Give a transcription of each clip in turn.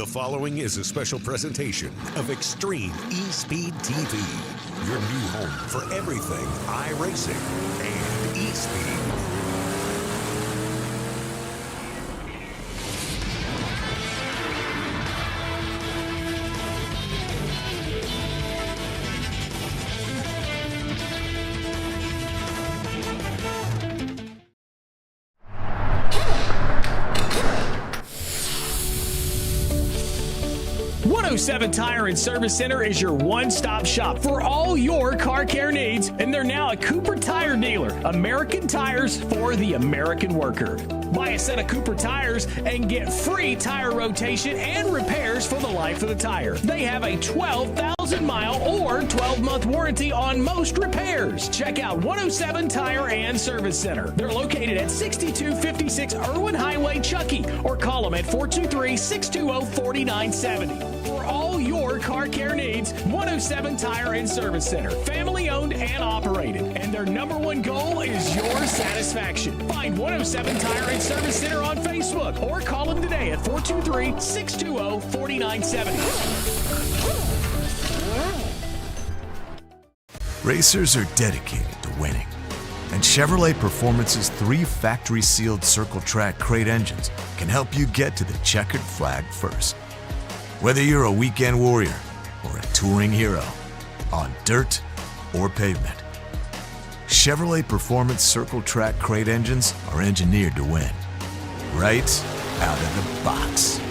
The following is a special presentation of Extreme E-Speed TV, your new home for everything iRacing and E-Speed. .07 Tire and Service Center is your one-stop shop for all your car care needs, and they're now a Cooper Tire dealer. American tires for the American worker. Buy a set of Cooper tires and get free tire rotation and repairs for the life of the tire. They have a 12,000-mile or 12-month warranty on most repairs. Check out 107 Tire and Service Center. They're located at 6256 Irwin Highway, Chuckey, or call them at 423-620-4970. For all your car care needs, 107 Tire and Service Center. Family owned and operated. And their number one goal is your satisfaction. Find 107 Tire and Service Center on Facebook or call them today at 423-620-4970. Racers are dedicated to winning. And Chevrolet Performance's 3 factory-sealed Circle Track crate engines can help you get to the checkered flag first. Whether you're a weekend warrior or a touring hero, on dirt or pavement, Chevrolet Performance Circle Track crate engines are engineered to win, right out of the box.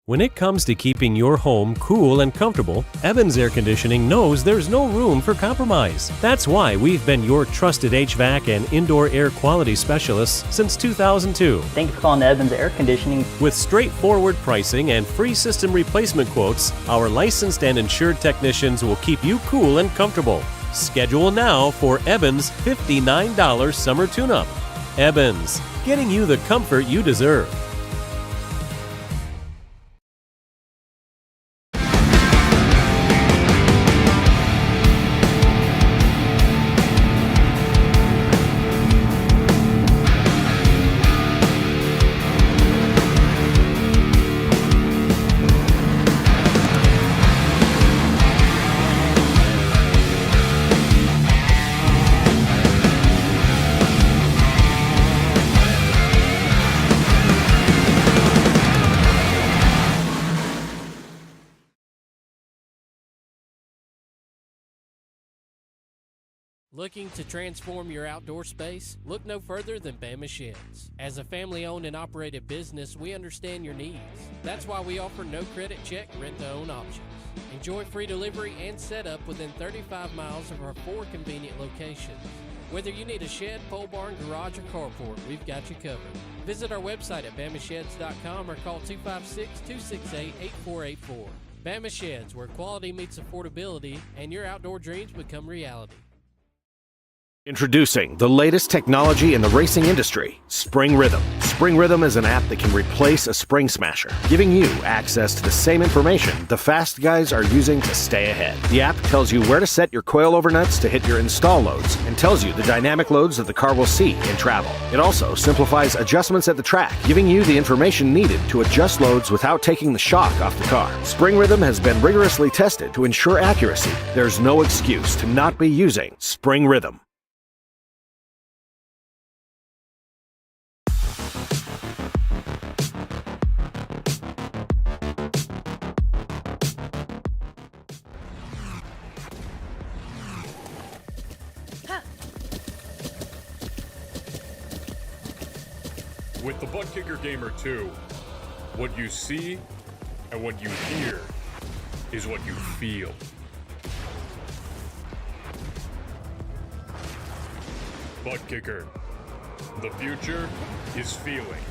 When it comes to keeping your home cool and comfortable, Evans Air Conditioning knows there's no room for compromise. That's why we've been your trusted HVAC and indoor air quality specialists since 2002. Thank you for calling Evans Air Conditioning. With straightforward pricing and free system replacement quotes, our licensed and insured technicians will keep you cool and comfortable. Schedule now for Evans' $59 summer tune-up. Evans, getting you the comfort you deserve. Looking to transform your outdoor space? Look no further than Bama Sheds. As a family-owned and operated business, we understand your needs. That's why we offer no credit check, rent-to-own options. Enjoy free delivery and setup within 35 miles of our 4 convenient locations. Whether you need a shed, pole barn, garage, or carport, we've got you covered. Visit our website at bamasheds.com or call 256-268-8484. Bama Sheds, where quality meets affordability and your outdoor dreams become reality. Introducing the latest technology in the racing industry, Spring Rhythm. Spring Rhythm is an app that can replace a spring smasher, giving you access to the same information the fast guys are using to stay ahead. The app tells you where to set your coilover nuts to hit your install loads and tells you the dynamic loads that the car will see in travel. It also simplifies adjustments at the track, giving you the information needed to adjust loads without taking the shock off the car. Spring Rhythm has been rigorously tested to ensure accuracy. There's no excuse to not be using Spring Rhythm. With the Butt Kicker Gamer 2, what you see and what you hear is what you feel. Butt Kicker. The future is feeling.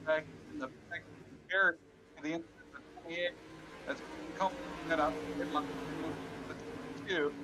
back in the back Eric to the inside of the 28. That's coming that up. Hit line the 22.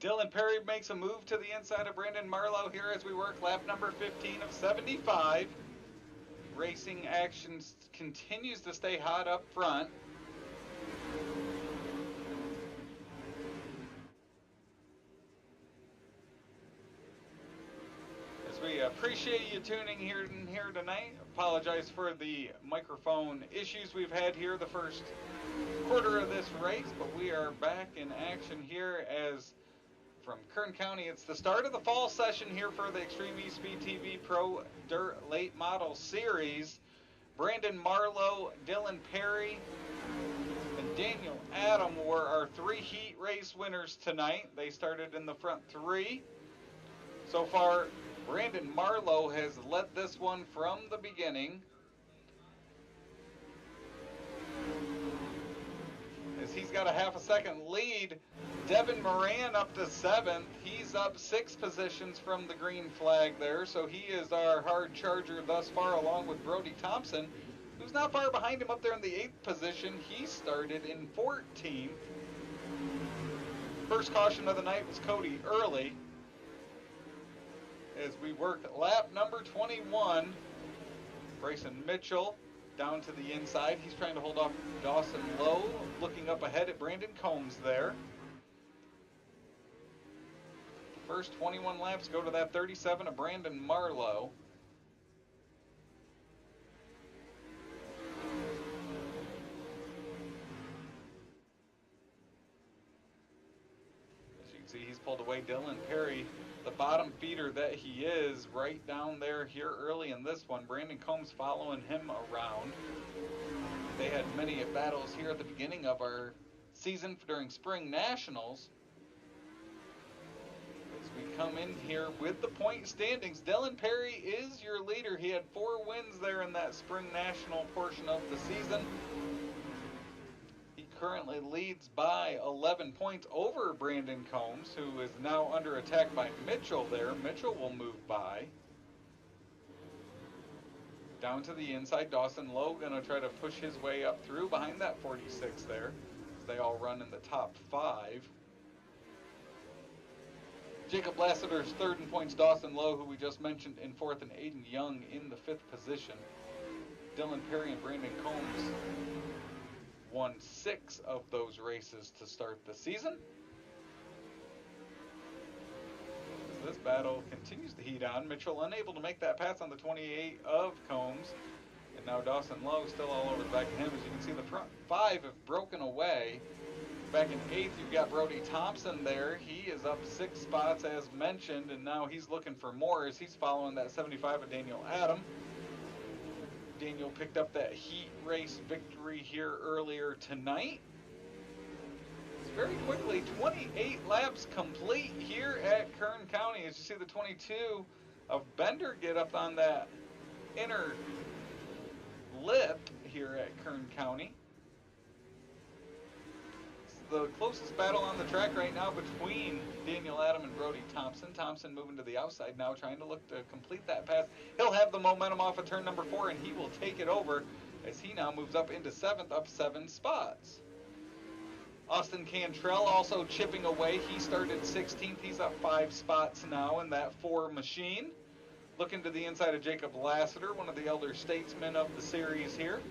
Dylan Perry makes a move to the inside of Brandon Marlowe here as we work lap number 15 of 75. Racing action continues to stay hot up front. As we appreciate you tuning here tonight. Apologize for the microphone issues we've had here the first quarter of this race, but we are back in action here as from Kern County. It's the start of the fall session here for the Extreme eSpeed TV Pro Dirt Late Model Series. Brandon Marlowe, Dylan Perry, and Daniel Adam were our 3 heat race winners tonight. They started in the front 3. So far, Brandon Marlowe has led this one from the beginning. As he's got a half a second lead. Devin Moran up to 7th. He's up 6 positions from the green flag there. So he is our hard charger thus far, along with Brody Thompson, who's not far behind him up there in the 8th position. He started in 14th. First caution of the night was Cody Early. As we work lap number 21, Bryson Mitchell down to the inside. He's trying to hold off Dawson Lowe, looking up ahead at Brandon Combs there. First 21 laps go to that 37 of Brandon Marlowe. As you can see, he's pulled away Dylan Perry, the bottom feeder that he is, right down there here early in this one. Brandon Combs following him around. They had many battles here at the beginning of our season during Spring Nationals. As we come in here with the point standings, Dylan Perry is your leader. He had 4 wins there in that Spring National portion of the season. He currently leads by 11 points over Brandon Combs, who is now under attack by Mitchell there. Mitchell will move by. Down to the inside, Dawson Lowe going to try to push his way up through behind that 46 there. As they all run in the top 5. Jacob Lassiter's 3rd in points, Dawson Lowe, who we just mentioned, in 4th, and Aiden Young in the 5th position. Dylan Perry and Brandon Combs won 6 of those races to start the season. As this battle continues to heat on, Mitchell unable to make that pass on the 28 of Combs. And now Dawson Lowe still all over the back of him. As you can see, the front 5 have broken away. Back in 8th, you've got Brody Thompson there. He is up 6 spots as mentioned, and now he's looking for more as he's following that 75 of Daniel Adam. Daniel picked up that heat race victory here earlier tonight. It's very quickly, 28 laps complete here at Kern County. As you see the 22 of Bender get up on that inner lip here at Kern County. The closest battle on the track right now between Daniel Adam and Brody Thompson. Thompson moving to the outside now, trying to look to complete that pass. He'll have the momentum off of turn number 4, and he will take it over as he now moves up into 7th, up 7 spots. Austin Cantrell also chipping away. He started 16th. He's up 5 spots now in that 4 machine. Looking to the inside of Jacob Lassiter, one of the elder statesmen of the series here.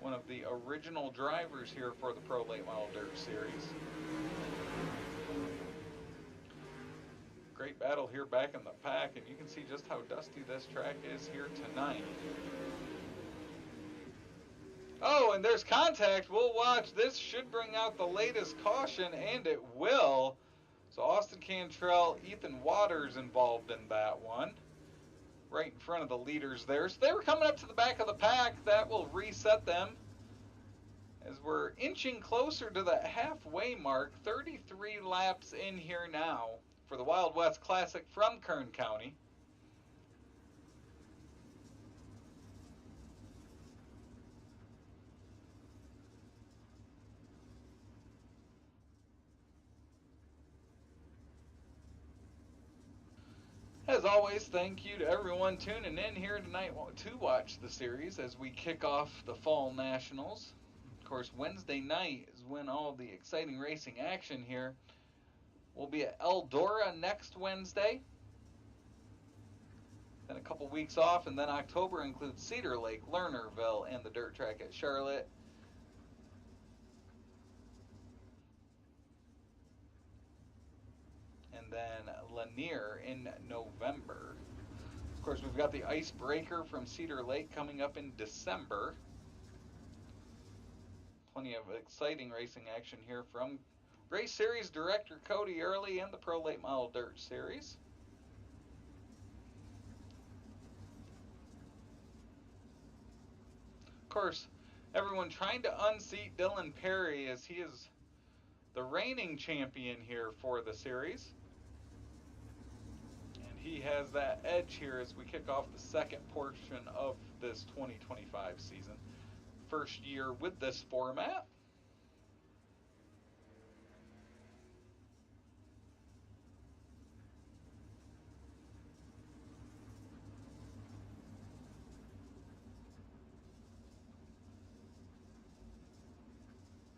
One of the original drivers here for the Pro Late Model Dirt Series. Great battle here back in the pack, and you can see just how dusty this track is here tonight. Oh, and there's contact. We'll watch. This should bring out the latest caution, and it will. So Austin Cantrell, Ethan Waters involved in that one. Right in front of the leaders there. So they were coming up to the back of the pack. That will reset them as we're inching closer to the halfway mark. 33 laps in here now for the Wild West Classic from Kern County. As always, thank you to everyone tuning in here tonight to watch the series as we kick off the Fall Nationals. Of course, Wednesday night is when all the exciting racing action here We'll be at Eldora next Wednesday. Then a couple weeks off, and then October includes Cedar Lake, Lernerville, and the dirt track at Charlotte. And then Lanier in November. Of course, we've got the Icebreaker from Cedar Lake coming up in December. Plenty of exciting racing action here from Race Series Director Cody Early and the Pro Late Model Dirt Series. Of course, everyone trying to unseat Dylan Perry as he is the reigning champion here for the series. And he has that edge here as we kick off the second portion of this 2025 season. First year with this format.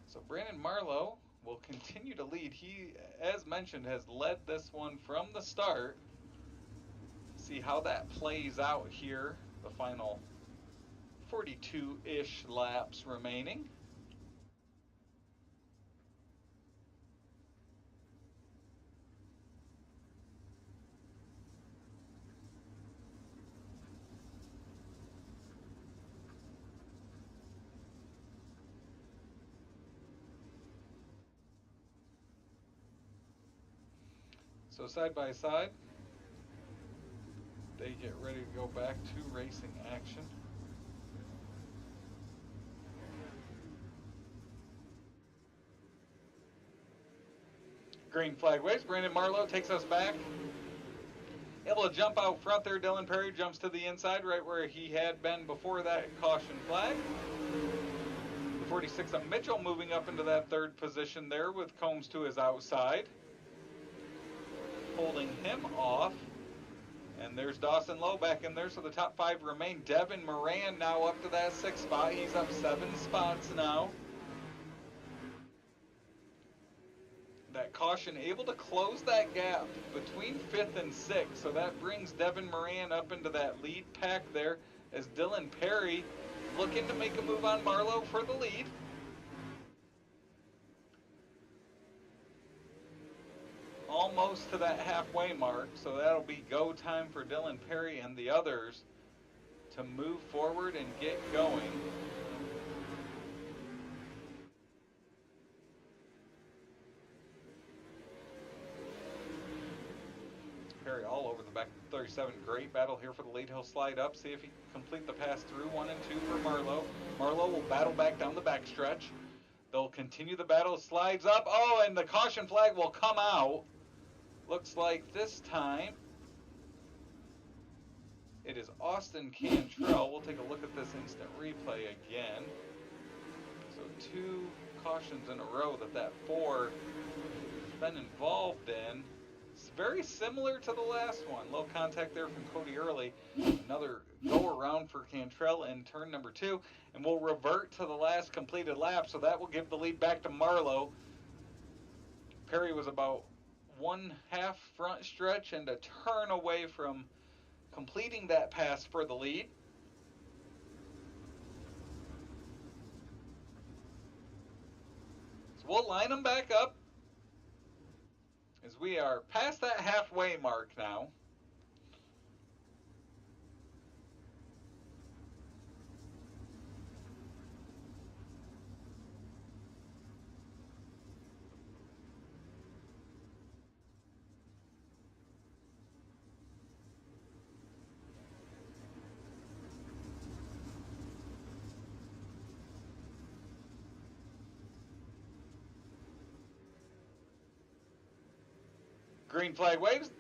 So Brandon Marlowe will continue to lead. He, as mentioned, has led this one from the start. See how that plays out here. The final 42-ish laps remaining. So side by side, they get ready to go back to racing action. Green flag waves. Brandon Marlowe takes us back. Able to jump out front there. Dylan Perry jumps to the inside right where he had been before that caution flag. The 46 of Mitchell moving up into that third position there with Combs to his outside. Holding him off. And there's Dawson Lowe back in there, so the top five remain. Devin Moran now up to that 6th spot. He's up 7 spots now. That caution able to close that gap between 5th and 6th, so that brings Devin Moran up into that lead pack there as Dylan Perry looking to make a move on Marlowe for the lead. Almost to that halfway mark, so that'll be go time for Dylan Perry and the others to move forward and get going. Perry all over the back of 37. Great battle here for the lead. He'll slide up, see if he can complete the pass through 1 and 2 for Marlowe. Marlowe will battle back down the backstretch. They'll continue the battle, slides up. Oh, and the caution flag will come out. Looks like this time it is Austin Cantrell. We'll take a look at this instant replay again. So 2 cautions in a row that 4 has been involved in. It's very similar to the last one. Low contact there from Cody Early. Another go around for Cantrell in turn number 2. And we'll revert to the last completed lap, so that will give the lead back to Marlowe. Perry was about 1/2 front stretch and a turn away from completing that pass for the lead. So we'll line them back up as we are past that halfway mark now. Green flag waves.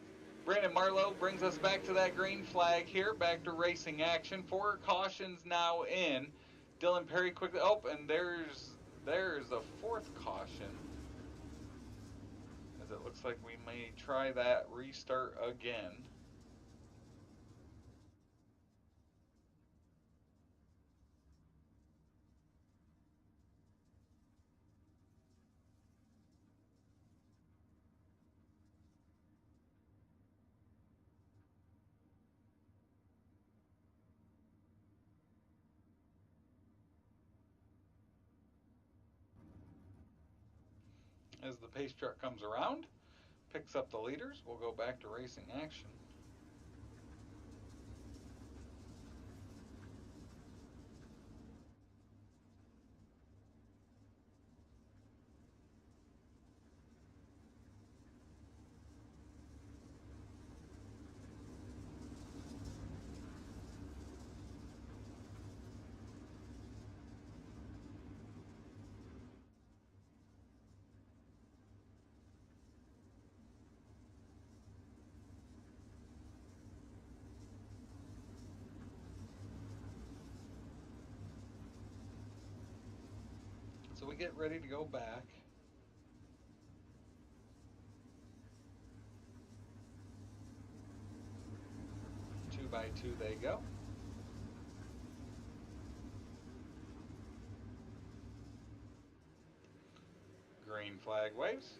Brandon Marlowe brings us back to that green flag here, back to racing action. 4 cautions now in. Dylan Perry quickly, oh, and there's a 4th caution. As it looks like we may try that restart again. As the pace truck comes around, picks up the leaders, we'll go back to racing action. So we get ready to go back. Two by two they go. Green flag waves.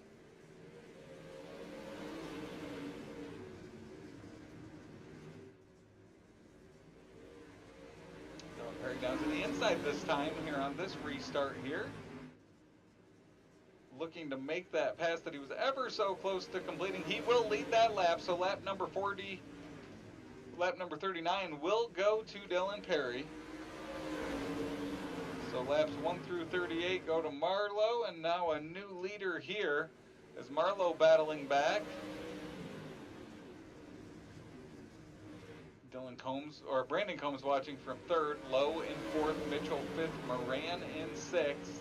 Dylan Perry down to the inside this time here on this restart here. Looking to make that pass that he was ever so close to completing. He will lead that lap, so lap number 39 will go to Dylan Perry. So laps 1 through 38 go to Marlowe, and now a new leader here is Marlowe battling back. Brandon Combs watching from third, Lowe in fourth, Mitchell fifth, Moran in sixth.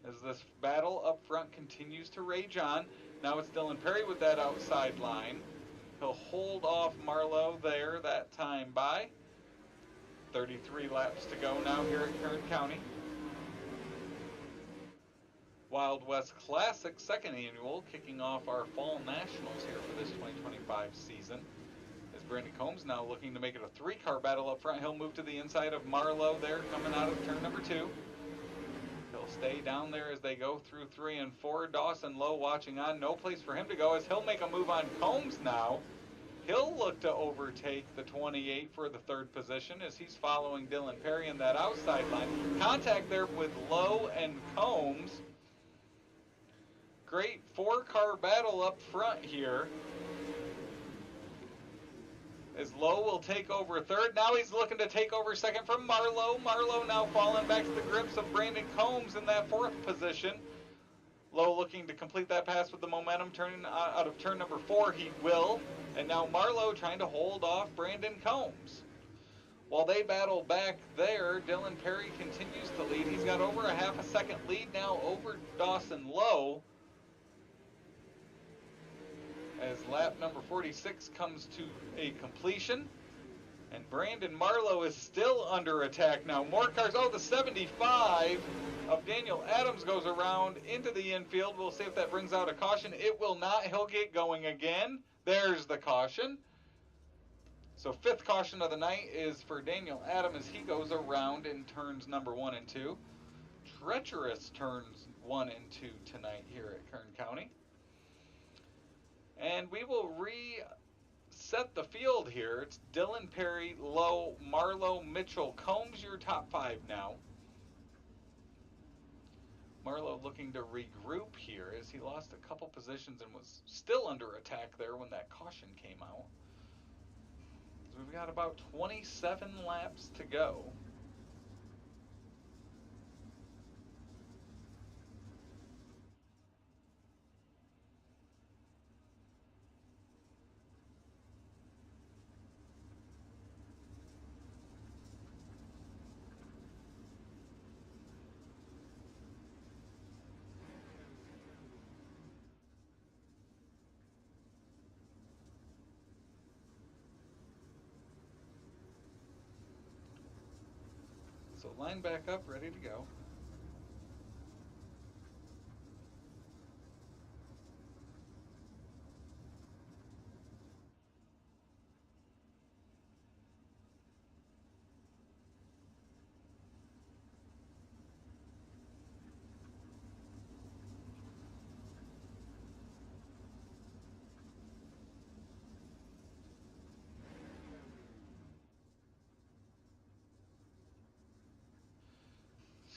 As this battle up front continues to rage on. Now it's Dylan Perry with that outside line. He'll hold off Marlowe there that time by. 33 laps to go now here at Kern County. Wild West Classic, second annual, kicking off our Fall Nationals here for this 2025 season. As Brandon Combs now looking to make it a three-car battle up front. He'll move to the inside of Marlowe there, coming out of turn number 2. He'll stay down there as they go through 3 and 4. Dawson Lowe watching on. No place for him to go as he'll make a move on Combs now. He'll look to overtake the 28 for the third position as he's following Dylan Perry in that outside line. Contact there with Lowe and Combs. Great four-car battle up front here. As Lowe will take over third. Now he's looking to take over second from Marlowe. Marlowe now falling back to the grips of Brandon Combs in that fourth position. Lowe looking to complete that pass with the momentum, turning out of turn number 4. He will. And now Marlowe trying to hold off Brandon Combs. While they battle back there, Dylan Perry continues to lead. He's got over a half a second lead now over Dawson Lowe. As lap number 46 comes to a completion. And Brandon Marlowe is still under attack now. More cars. Oh, the 75 of Daniel Adams goes around into the infield. We'll see if that brings out a caution. It will not. He'll get going again. There's the caution. So fifth caution of the night is for Daniel Adams as he goes around in turns number 1 and 2. Treacherous turns 1 and 2 tonight here at Kern County. And we will reset the field here. It's Dylan Perry, Lowe, Marlowe, Mitchell, Combs, your top 5 now. Marlowe looking to regroup here as he lost a couple positions and was still under attack there when that caution came out. So we've got about 27 laps to go. So line back up, ready to go.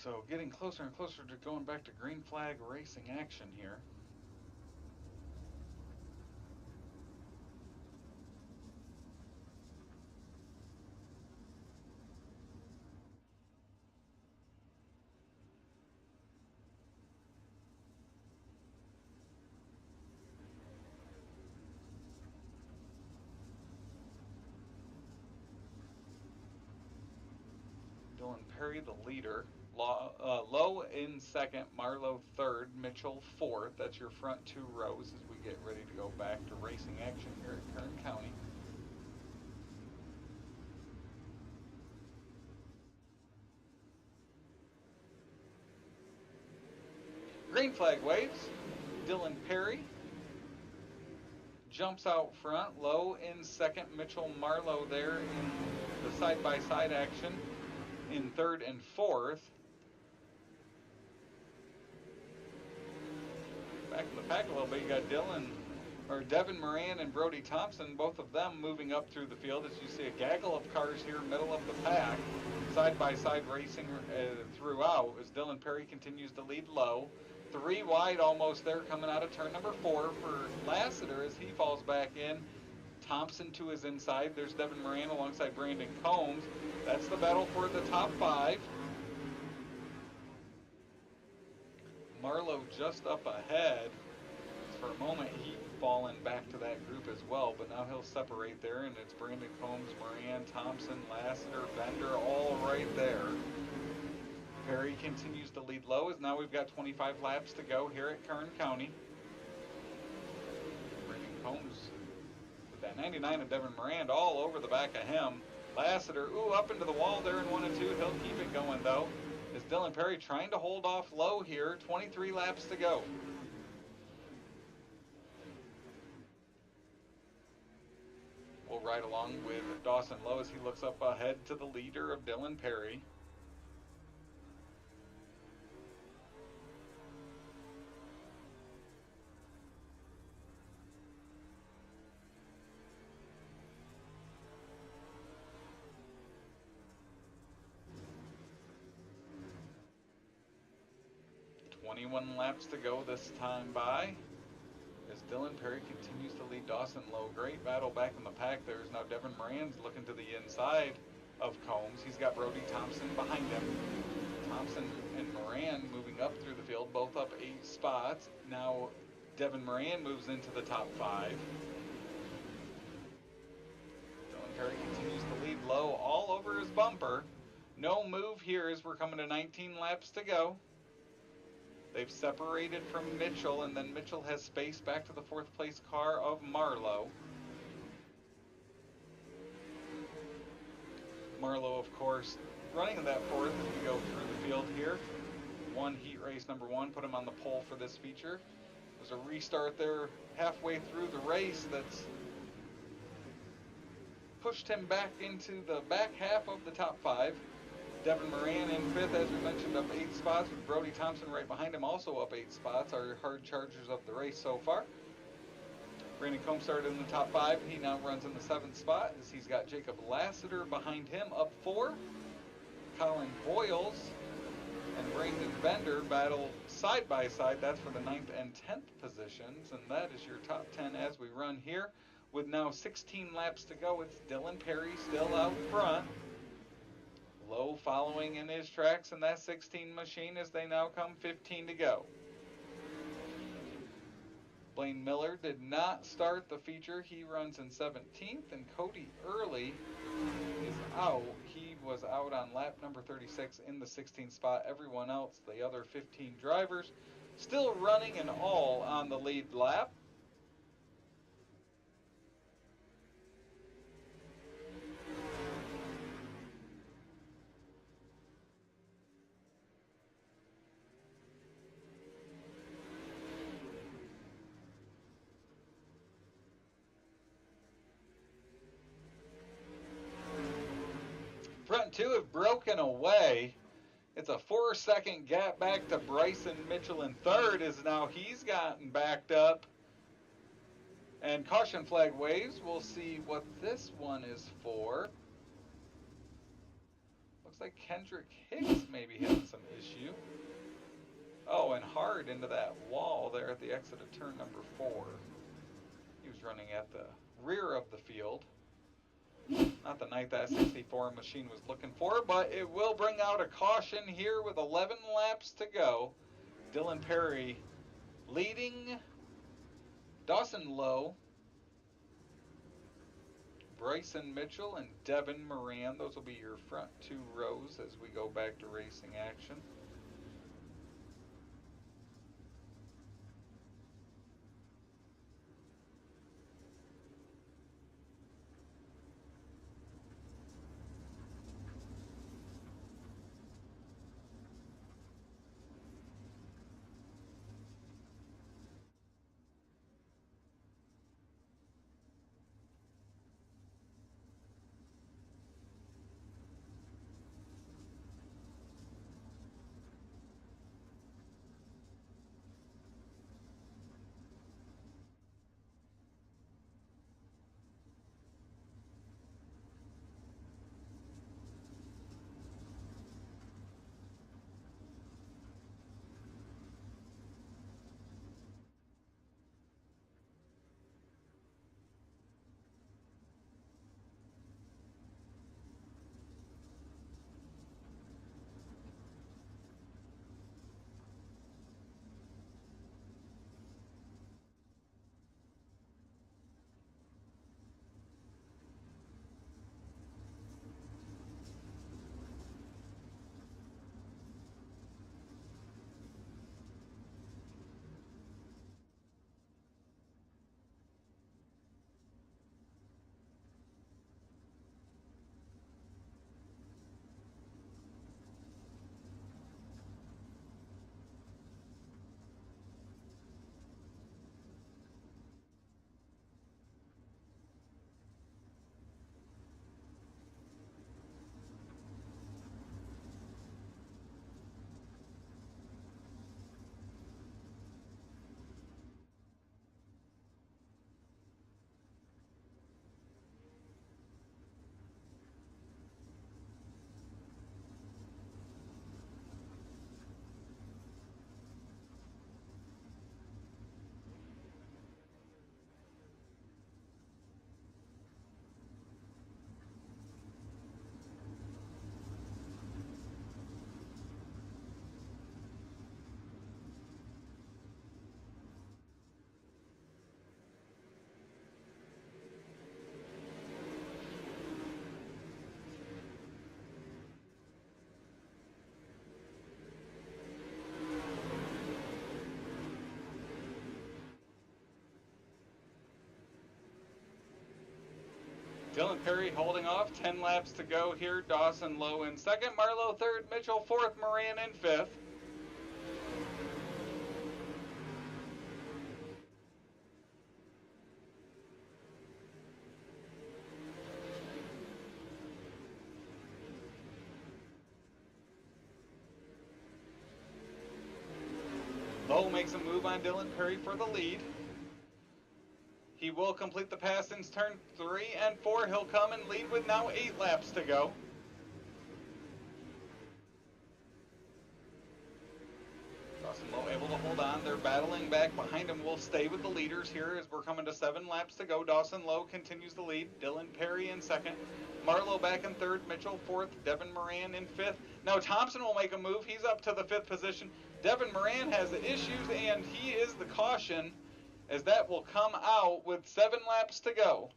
So getting closer and closer to going back to green flag racing action here. Dylan Perry, the leader. Lowe in second, Marlowe third, Mitchell fourth. That's your front two rows as we get ready to go back to racing action here at Kern County. Green flag waves. Dylan Perry jumps out front. Lowe in second, Mitchell Marlowe there in the side-by-side action in third and fourth. Back in the pack a little bit, you got Devin Moran and Brody Thompson, both of them moving up through the field as you see a gaggle of cars here, middle of the pack, side-by-side racing throughout as Dylan Perry continues to lead Lowe. 3 wide almost there coming out of turn number 4 for Lassiter as he falls back in. Thompson to his inside. There's Devin Moran alongside Brandon Combs. That's the battle for the top 5. Marlowe just up ahead. For a moment, he'd fallen back to that group as well, but now he'll separate there, and it's Brandon Combs, Moran, Thompson, Lassiter, Bender, all right there. Perry continues to lead Lowe as now we've got 25 laps to go here at Kern County. Brandon Combs with that 99 of Devin Moran all over the back of him. Lassiter, up into the wall there in 1 and 2. He'll keep it going though. Is Dylan Perry trying to hold off Lowe here. 23 laps to go. We'll ride along with Dawson Lowe as he looks up ahead to the leader of Dylan Perry. Laps to go this time by as Dylan Perry continues to lead Dawson Lowe. Great battle back in the pack. There's now Devin Moran's looking to the inside of Combs. He's got Brody Thompson behind him. Thompson and Moran moving up through the field, both up 8 spots. Now Devin Moran moves into the top 5. Dylan Perry continues to lead Lowe all over his bumper. No move here as we're coming to 19 laps to go. They've separated from Mitchell, and then Mitchell has space back to the 4th place car of Marlowe. Marlowe, of course, running in that 4th as we go through the field here. Won heat race number 1, put him on the pole for this feature. There's a restart there halfway through the race that's pushed him back into the back half of the top 5. Devin Moran in 5th, as we mentioned, up 8 spots, with Brody Thompson right behind him, also up 8 spots, our hard chargers of the race so far. Brandon Combs started in the top 5. He now runs in the 7th spot, as he's got Jacob Lassiter behind him, up 4. Colin Boyles and Brandon Bender battle side by side. That's for the 9th and 10th positions, and that is your top 10 as we run here. With now 16 laps to go, it's Dylan Perry still out front. Lowe following in his tracks in that 16 machine as they now come 15 to go. Blaine Miller did not start the feature. He runs in 17th, and Cody Early is out. He was out on lap number 36 in the 16th spot. Everyone else, the other 15 drivers, still running and all on the lead lap. Front 2 have broken away. It's a 4-second gap back to Bryson Mitchell in 3rd as now he's gotten backed up. And caution flag waves. We'll see what this one is for. Looks like Kendrick Hicks maybe having some issue. Oh, and hard into that wall there at the exit of turn number 4. He was running at the rear of the field. Not the night that 64 machine was looking for, but it will bring out a caution here with 11 laps to go. Dylan Perry leading Dawson Lowe. Bryson Mitchell and Devin Moran. Those will be your front two rows as we go back to racing action. Dylan Perry holding off, 10 laps to go here. Dawson Lowe in second, Marlowe third, Mitchell fourth, Moran in fifth. Lowe makes a move on Dylan Perry for the lead. He will complete the pass in turn 3 and 4. He'll come and lead with now 8 laps to go. Dawson Lowe able to hold on. They're battling back behind him. We'll stay with the leaders here as we're coming to 7 laps to go. Dawson Lowe continues the lead. Dylan Perry in second. Marlowe back in third. Mitchell fourth. Devin Moran in fifth. Now Thompson will make a move. He's up to the 5th position. Devin Moran has issues and he is the caution, as that will come out with 7 laps to go.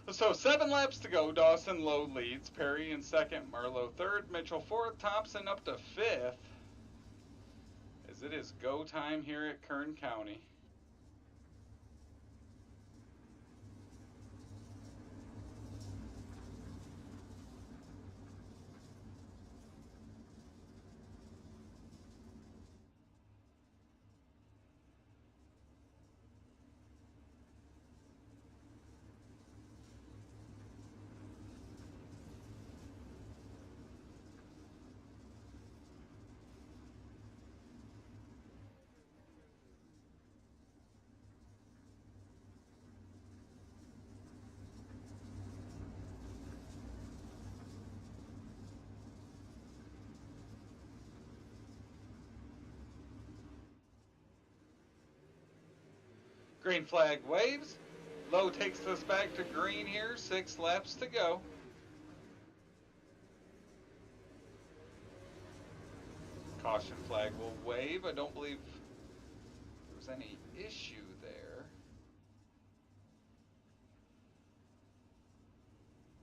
So 7 laps to go. Dawson Lowe leads. Perry in second. Marlowe third. Mitchell fourth. Thompson up to fifth. As it is go time here at Kern County. Green flag waves. Lowe takes us back to green here. 6 laps to go. Caution flag will wave. I don't believe there was any issue there.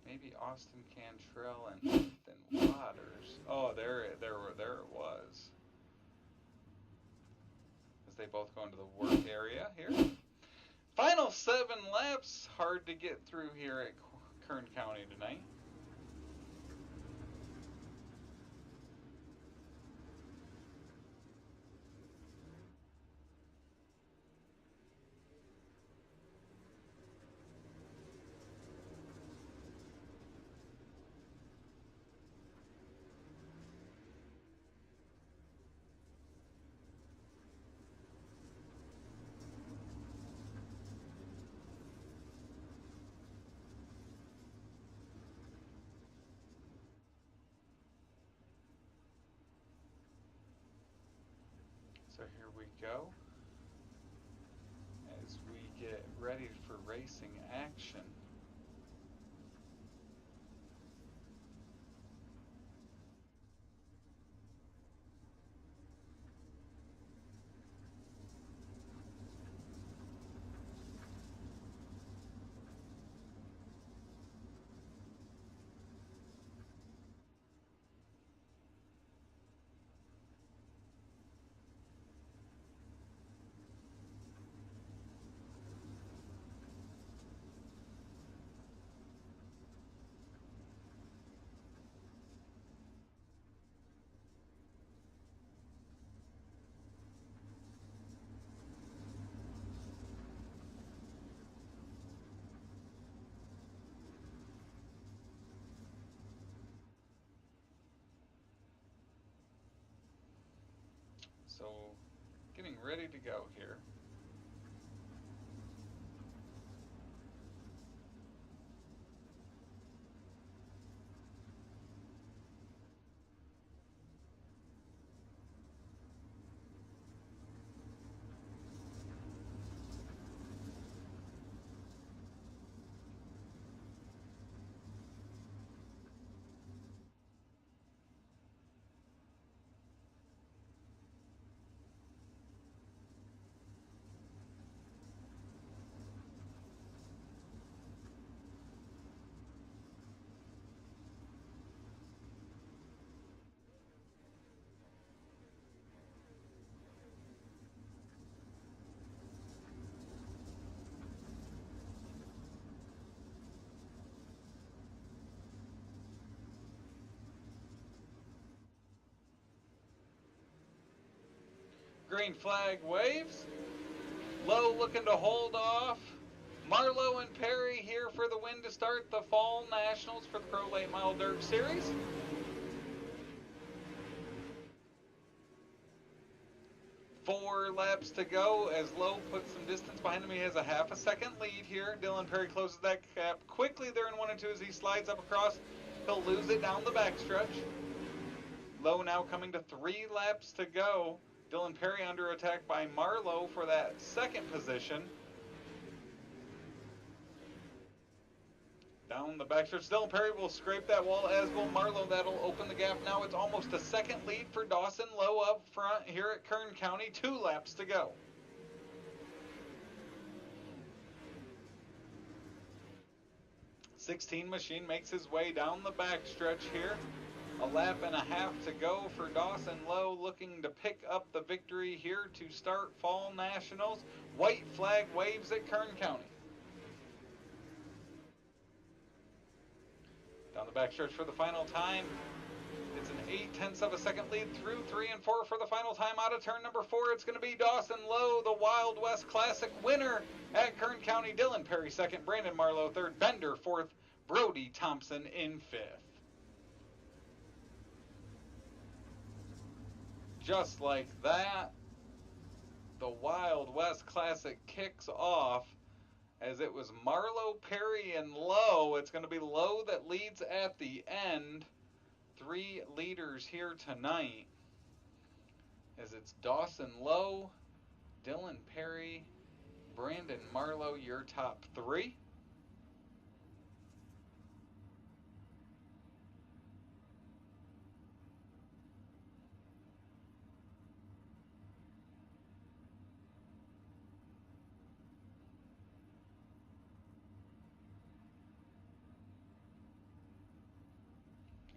Maybe Austin Cantrell and Ethan Waters. Oh, there it was. As they both go into the work area here. Final 7 laps. Hard to get through here at Kern County tonight. So here we go, as we get ready for racing action. So, getting ready to go here. Green flag waves. Lowe looking to hold off. Marlowe and Perry here for the win to start the Fall Nationals for the Pro Late Model Dirt Series. Four laps to go as Lowe puts some distance behind him. He has a half a second lead here. Dylan Perry closes that gap quickly there in 1 and 2 as he slides up across. He'll lose it down the backstretch. Lowe now coming to 3 laps to go. Dylan Perry under attack by Marlowe for that second position. Down the backstretch, Dylan Perry will scrape that wall, as will Marlowe. That'll open the gap. Now it's almost a second lead for Dawson Lowe up front here at Kern County. 2 laps to go. 16 machine makes his way down the backstretch here. A lap and a half to go for Dawson Lowe, looking to pick up the victory here to start Fall Nationals. White flag waves at Kern County. Down the backstretch for the final time. It's an 0.8 of a second lead through 3 and 4 for the final time. Out of turn number 4, it's going to be Dawson Lowe, the Wild West Classic winner at Kern County. Dylan Perry second, Brandon Marlowe third, Bender fourth, Brody Thompson in fifth. Just like that, the Wild West Classic kicks off as it was Marlowe, Perry, and Lowe. It's going to be Lowe that leads at the end. 3 leaders here tonight as it's Dawson Lowe, Dylan Perry, Brandon Marlowe, your top 3.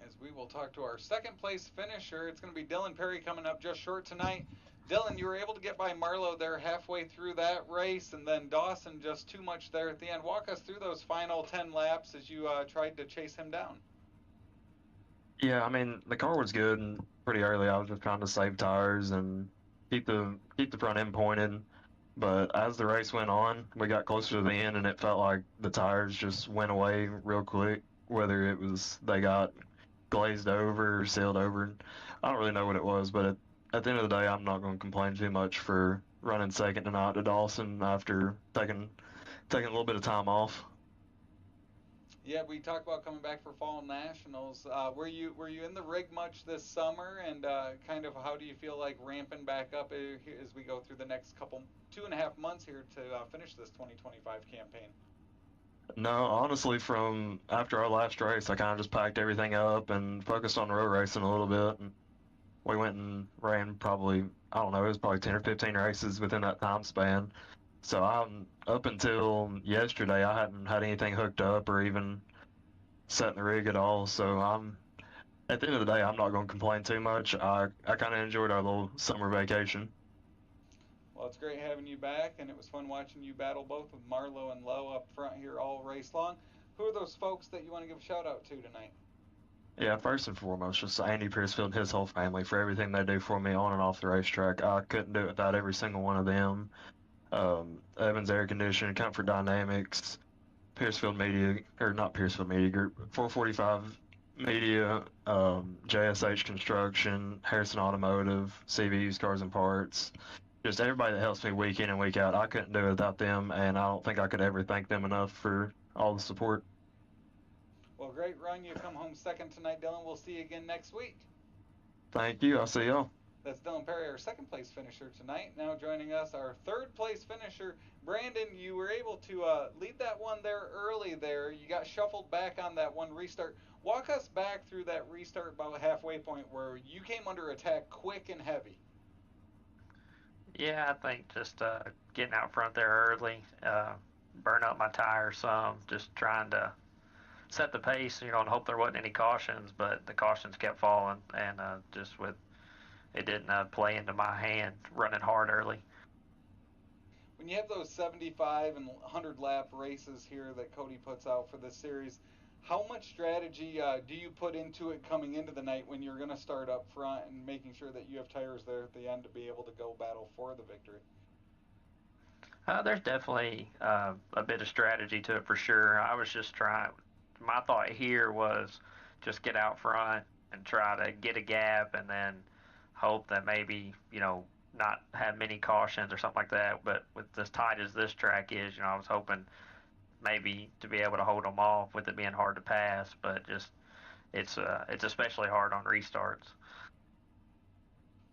As we will talk to our second place finisher, it's going to be Dylan Perry coming up just short tonight. Dylan, you were able to get by Marlowe there halfway through that race, and then Dawson just too much there at the end. Walk us through those final 10 laps as you tried to chase him down. Yeah, I mean, the car was good, and pretty early I was just trying to save tires and keep the front end pointed. But as the race went on, we got closer to the end, and it felt like the tires just went away real quick, whether it was they got glazed over or sealed over. I don't really know what it was, but at the end of the day, I'm not going to complain too much for running second tonight to Dawson after taking a little bit of time off. Yeah, we talked about coming back for Fall Nationals. Were you in the rig much this summer, and kind of how do you feel like ramping back up as we go through the next 2.5 months here to finish this 2025 campaign? No, honestly, from after our last race, I kind of just packed everything up and focused on road racing a little bit. And we went and ran probably, I don't know, it was probably 10 or 15 races within that time span. So up until yesterday, I hadn't had anything hooked up or even set in the rig at all. So at the end of the day, I'm not going to complain too much. I kind of enjoyed our little summer vacation. Well, it's great having you back, and it was fun watching you battle both with Marlowe and Lowe up front here all race long. Who are those folks that you want to give a shout out to tonight? Yeah, first and foremost, just Andy Piercefield and his whole family for everything they do for me on and off the racetrack. I couldn't do it without every single one of them. Evans Air Conditioning, Comfort Dynamics, Piercefield Media, or not Piercefield Media Group, 445 Media, JSH Construction, Harrison Automotive, CV Used Cars and Parts. Just everybody that helps me week in and week out. I couldn't do it without them, and I don't think I could ever thank them enough for all the support. Well, great run. You come home second tonight, Dylan. We'll see you again next week. Thank you. I'll see y'all. That's Dylan Perry, our second place finisher tonight. Now joining us, our third place finisher, Brandon. You were able to lead that one there early there. You got shuffled back on that one restart. Walk us back through that restart about halfway point where you came under attack quick and heavy. Yeah, I think just getting out front there early, burn up my tires some, just trying to set the pace, and hope there wasn't any cautions, but the cautions kept falling, and it didn't play into my hand running hard early. When you have those 75 and 100 lap races here that Cody puts out for this series, how much strategy do you put into it coming into the night when you're going to start up front and making sure that you have tires there at the end to be able to go battle for the victory? There's definitely a bit of strategy to it for sure. I was just my thought here was just get out front and try to get a gap and then hope that maybe, not have many cautions or something like that. But with as tight as this track is, I was hoping maybe to be able to hold them off with it being hard to pass, but just it's especially hard on restarts.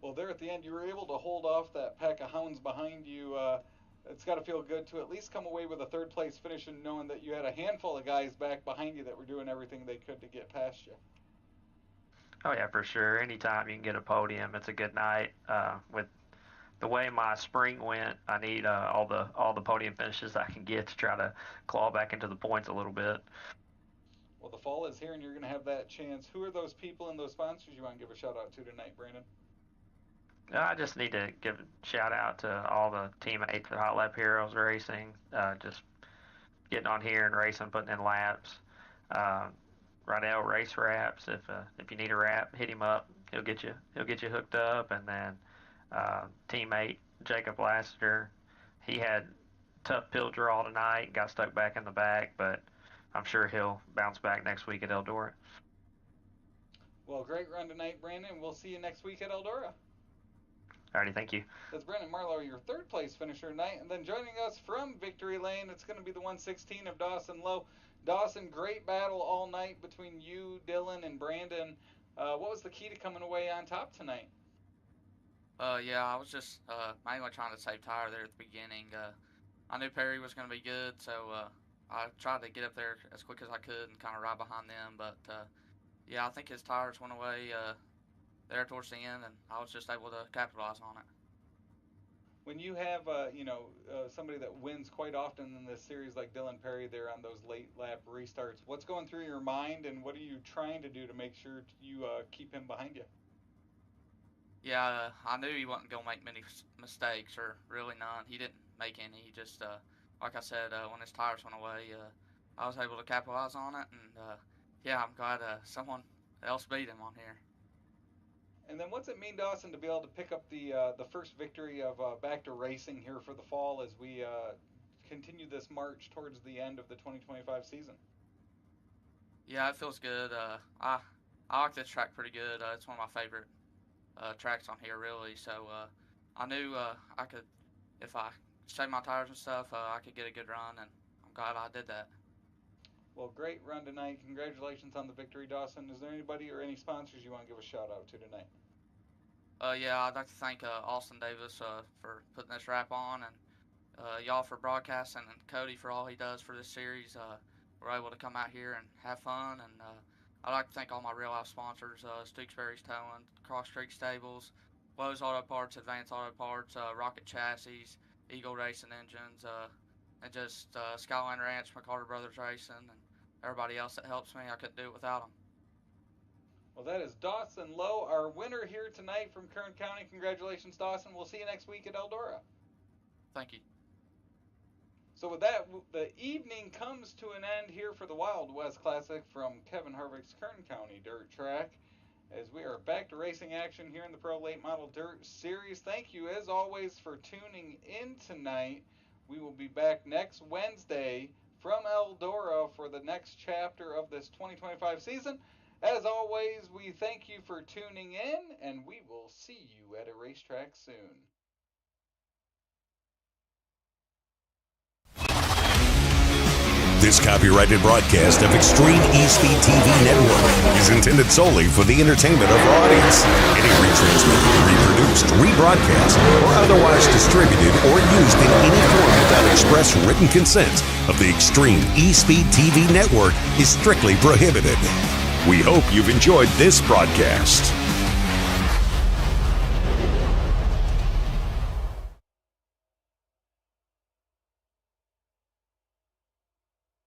Well, there at the end, you were able to hold off that pack of hounds behind you. It's got to feel good to at least come away with a third place finish and knowing that you had a handful of guys back behind you that were doing everything they could to get past you. Oh yeah, for sure. Anytime you can get a podium, it's a good night. With the way my spring went, I need all the podium finishes I can get to try to claw back into the points a little bit. Well, the fall is here, and you're going to have that chance. Who are those people and those sponsors you want to give a shout-out to tonight, Brandon? I just need to give a shout-out to all the teammates at Hot Lap Heroes Racing, just getting on here and racing, putting in laps. Rydell Race Wraps, if you need a wrap, hit him up. He'll get you hooked up. And then teammate Jacob Lassiter, he had tough pill draw tonight and got stuck back in the back, but I'm sure he'll bounce back next week at Eldora. Well, great run tonight, Brandon. We'll see you next week at Eldora. Alrighty, thank you. That's Brandon Marlowe, your third place finisher tonight. And then joining us from Victory Lane, it's going to be the 116 of Dawson Lowe. Dawson, great battle all night between you, Dylan, and Brandon. What was the key to coming away on top tonight? Yeah, I was just mainly trying to save tire there at the beginning. I knew Perry was going to be good, so I tried to get up there as quick as I could and kind of ride behind them. But, yeah, I think his tires went away there towards the end, and I was just able to capitalize on it. When you have, somebody that wins quite often in this series like Dylan Perry there on those late lap restarts, what's going through your mind, and what are you trying to do to make sure you keep him behind you? Yeah, I knew he wasn't going to make many mistakes, or really none. He didn't make any. He just, like I said, when his tires went away, I was able to capitalize on it, and yeah, I'm glad someone else beat him on here. And then what's it mean, Dawson, to be able to pick up the first victory of Back to Racing here for the fall as we continue this march towards the end of the 2025 season? Yeah, it feels good. I like this track pretty good. It's one of my favorite tracks on here, really. So I knew I could, if I save my tires and stuff, I could get a good run, and I'm glad I did that. Well, great run tonight. Congratulations on the victory, Dawson. Is there anybody or any sponsors you want to give a shout-out to tonight? Yeah, I'd like to thank Austin Davis for putting this wrap on, and y'all for broadcasting, and Cody for all he does for this series. We're able to come out here and have fun, and I'd like to thank all my real-life sponsors, Stooksbury's Towing, Cross Creek Stables, Lowe's Auto Parts, Advanced Auto Parts, Rocket Chassis, Eagle Racing Engines, and just Skyline Ranch, McCarter Brothers Racing, and everybody else that helps me. I couldn't do it without them. Well, that is Dawson Lowe, our winner here tonight from Kern County. Congratulations, Dawson. We'll see you next week at Eldora. Thank you. So with that, the evening comes to an end here for the Wild West Classic from Kevin Harvick's Kern County Dirt Track, as we are back to racing action here in the Pro Late Model Dirt Series. Thank you, as always, for tuning in tonight. We will be back next Wednesday from Eldora for the next chapter of this 2025 season. As always, we thank you for tuning in, and we will see you at a racetrack soon. This copyrighted broadcast of Extreme E-Speed TV Network is intended solely for the entertainment of our audience. Any retransmitted, reproduced, rebroadcast, or otherwise distributed or used in any form without express written consent of the Extreme E-Speed TV Network is strictly prohibited. We hope you've enjoyed this broadcast.